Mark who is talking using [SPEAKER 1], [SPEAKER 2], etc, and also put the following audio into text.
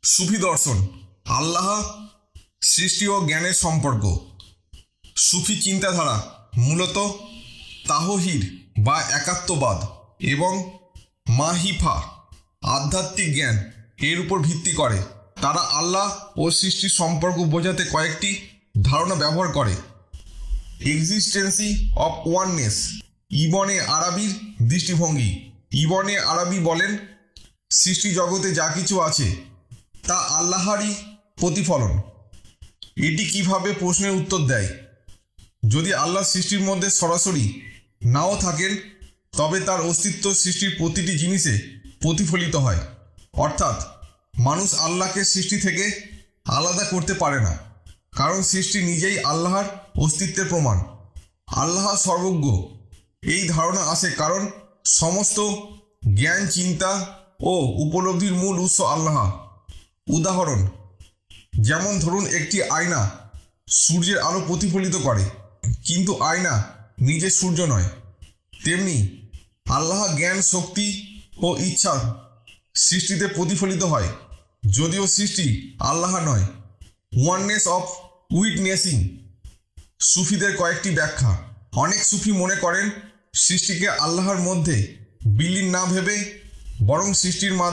[SPEAKER 1] সুফি দর্শন, আল্লাহ, সৃষ্টি ও জ্ঞানের সম্পর্ক। সুফি চিন্তাধারা মূলত তাওহীদ বা একাত্মবাদ এবং মাহিফা আধ্যাত্মিক জ্ঞান এর উপর ভিত্তি করে। তারা আল্লাহ ও সৃষ্টির সম্পর্ক বোঝাতে কয়েকটি ধারণা ব্যবহার করে। এক্সিস্টেন্সি অফ ওয়াননেস, ইবনে আরবির দৃষ্টিভঙ্গি। ইবনে আরবি বলেন, সৃষ্টি জগতে যা কিছু আছে তা আল্লাহরই প্রতিফলন। এটি কিভাবে প্রশ্নের উত্তর দেয়, যদি আল্লাহ সৃষ্টির মধ্যে সরাসরি নাও থাকেন তবে তার অস্তিত্ব সৃষ্টির প্রতিটি জিনিসে প্রতিফলিত হয়। অর্থাৎ মানুষ আল্লাহকে সৃষ্টি থেকে আলাদা করতে পারে না, কারণ সৃষ্টি নিজেই আল্লাহর অস্তিত্বের প্রমাণ। আল্লাহ সর্বজ্ঞ, এই ধারণা আসে কারণ সমস্ত জ্ঞান, চিন্তা ও উপলব্ধির মূল উৎস আল্লাহ। উদাহরণ, যেমন ধরুন একটি আয়না সূর্যের আলো প্রতিফলিত করে, কিন্তু আয়না নিজে সূর্য নয়। তেমনি আল্লাহ জ্ঞান, শক্তি ও ইচ্ছা সৃষ্টিতে প্রতিফলিত হয়, যদিও সৃষ্টি আল্লাহ নয়। ওয়াননেস অফ উইটনেসিং, সুফিদের কয়েকটি ব্যাখ্যা। অনেক সুফি মনে করেন সৃষ্টিকে আল্লাহর মধ্যে বিলীন না ভেবে বরং সৃষ্টির